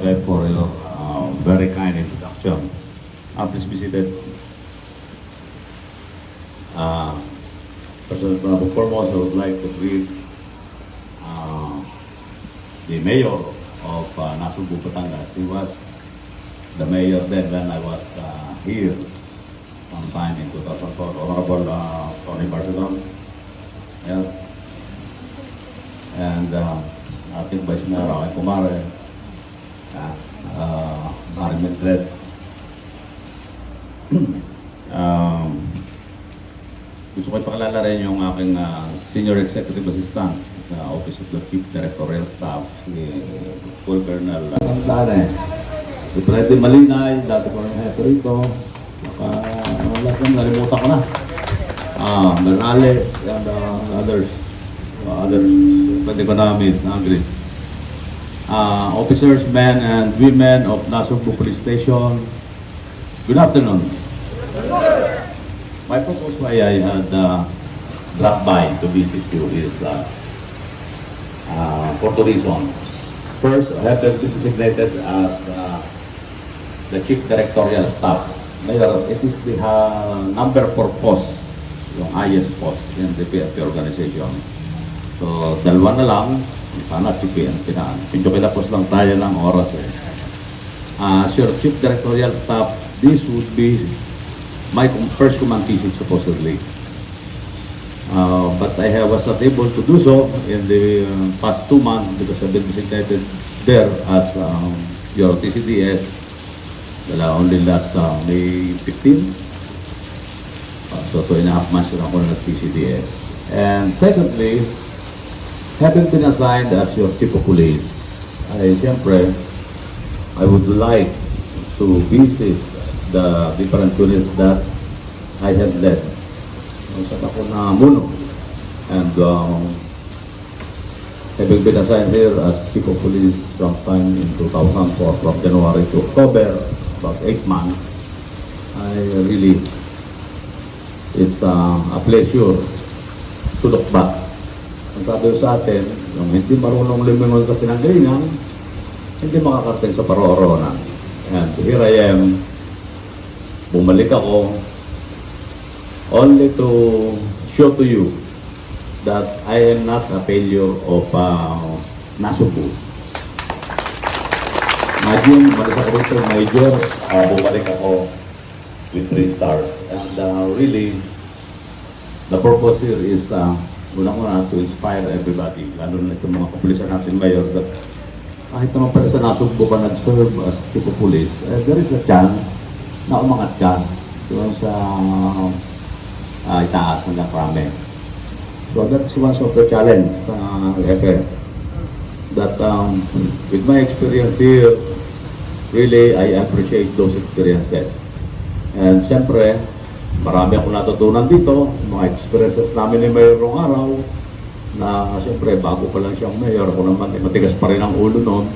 Caleb, for your very kind introduction. Please be seated. First and foremost, I would like to greet the mayor of Nasugbu, Batangas. He was the mayor then when I was here sometime in 2004. Honorable Tony Barcelon. Yeah. And ating Vice Mayor, Roque Kumare, Mari Medred. Gusto ko ipakilala rin yung aking Senior Executive Assistant sa Office of the Chief Directorial Staff, si Full Colonel si Freddy Malinay, dati ko rin heto rito. Last time, nalimutan ko na. Bernales and others. Pwede ba namin, agree. Officers, men and women of Nasugbu Police Station, good afternoon. My purpose why I had dropped by to visit you is for two reasons. First, I have been designated as the Chief Directorial Staff. Mayor, it is the number 4 post, yung highest post in the PFP organization. So, dalawa na lang, sana chipin, medyo kinapos lang tayo ng oras eh. As your Chief Directorial Staff, this would be my first command visit supposedly. But I was not able to do so in the past 2 months because I've been designated there as your TCDS. Only last May 15. So 2.5 months na ako nag-TCDS. And secondly, having been assigned as your Chief of Police, siyempre, I would like to visit the different units that I have led. Saan ako na muno. And having been assigned here as Chief of Police sometime in 2004, from January to October, about 8 months, I really, it's a pleasure to look back. Ang sabi sa atin, yung hindi marunong lumingon sa pinanggalingan, hindi makakarating sa paroroonan. And here I am, bumalik ako only to show to you that I am not a failure of Nasugbu. Imagine, umalis ako rito, Major, bumalik ako with 3 stars. And really, the purpose here is unang-una to inspire everybody, lalo na itong mga kapulisan natin, Mayor, that kahit naman pala sa Nasugbu ka nag-serve as Chief of Police, there is a chance na umangat ka doon sa itaas ng krame. So that's one of the challenge that with my experience here, really I appreciate those experiences. And siyempre, marami akong natutunan dito, mga experiences namin ni Mayor rong araw, na siyempre bago pa lang siyang Mayor, ako naman matigas pa rin ang ulo noon,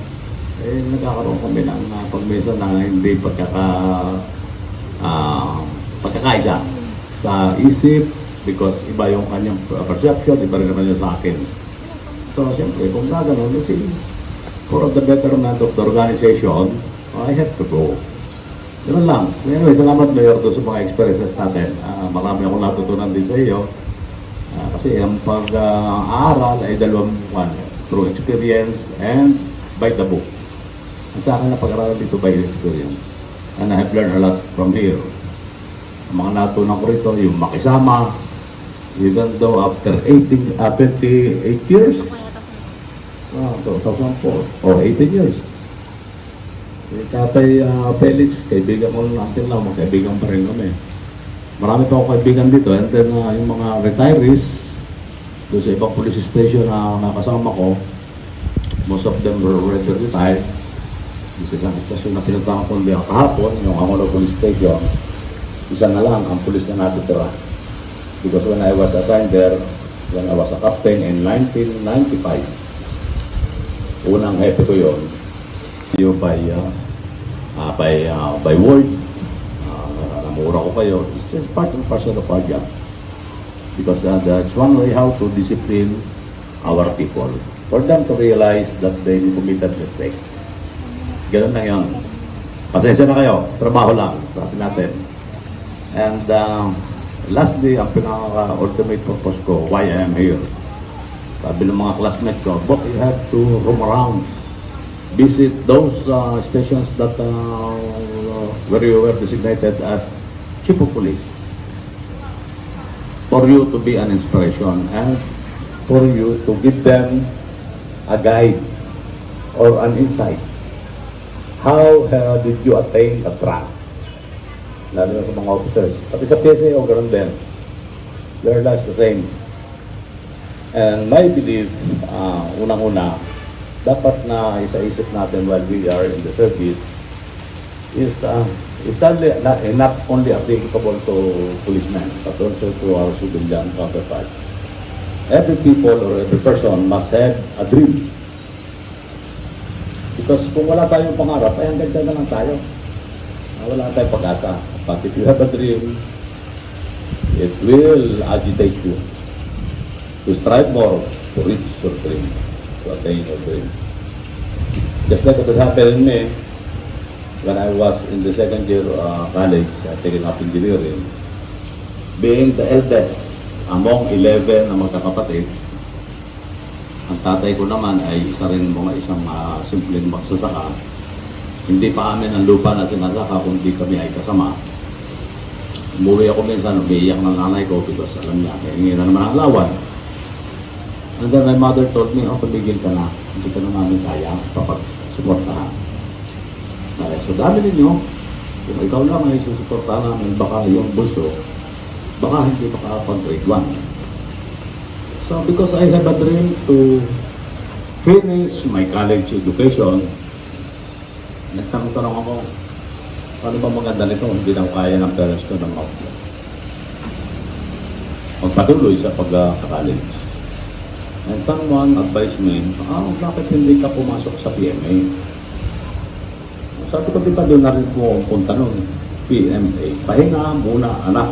nagkakaroon kami ng pagmesa na hindi pagkakaisa sa isip, because iba yung kanyang perception, iba rin naman yung sa akin. So, siyempre, kung gano'n, kasi for the betterment of the organization, I have to go. Ganun lang. Anyway, salamat Mayor doon sa mga experiences natin. Marami akong natutunan din sa iyo. Kasi ang pag-aaral ay 2 buwan, through experience and by the book. Sa akin na pag-aaral dito by experience. And I have learned a lot from here. Ang mga natutunan ko rito, yung makisama, even though after 28 years, 2004, or 18 years. Tatay Felix, kaibigan ko natin lang, magkaibigan pa rin kami. Marami pa ako kaibigan dito, and then yung mga retirees, doon sa ibang police station na nakasama ko, most of them were already retired. Sa isang station na pinuntahan ko niya kahapon, yung Angono Police Station, isa na lang ang pulis na natitira. Because when I was assigned there, when I was a captain in 1995, unang hepe ko yun, yung by word, namura ko kayo, it's just part and parcel of our job. Because that's one way how to discipline our people, for them to realize that they committed mistake. Ganun lang yun. Pasensya na kayo, trabaho lang, sabi natin. And lastly, ang pinaka-ultimate purpose ko, why I am here. Sabi ng mga classmates ko, but you have to roam around, visit those stations that where you were designated as chief of police, for you to be an inspiration and for you to give them a guide or an insight. How did you attain a rank? Lalo na sa mga officers. Pati sa PSA, o ganun din. Their lives the same. And my belief, unang-una, dapat na isa-isip natin while we are in the service is sadly not only applicable to policemen, but also to our civilian counterparts. Every people or every person must have a dream. Because kung wala tayong pangarap, ay hanggang dyan na lang tayo. Wala tayong pag-asa. But if you have a dream, it will agitate you to strive more to reach your dream, to attain your dream. Just like what happened in me when I was in the second year college, taking up engineering. Being the eldest among 11 na magkakapatid, ang tatay ko naman ay isa rin isang simpleng magsasaka. Hindi pa amin ang lupa na sinasaka, kundi kami ay kasama. Umuwi ako minsan, umiiyak ng nanay ko because alam niya, hingi na naman ang lawan. And then my mother told me, pamigil ka na, hindi ka na namin kaya, papag-suportahan. So dami ninyo, kung ikaw lang ay susuportahan namin, baka yung bulso, baka hindi makapag-grade 1. So because I have a dream to finish my college education, nagtanong-tanong ako, paano ba maganda nito? Hindi na kaya ng parents ko ng magpatuloy sa pagka-college. And someone advised me, bakit hindi ka pumasok sa PMA? Sabi ko, di ba doon na rin po punta nun? PMA. Pahinga muna, anak.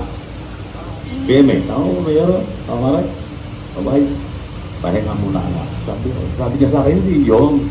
PMA. Mayroon. Tama rin. Pabayos. Pahinga muna, anak. Sabi niya sa akin, hindi yun.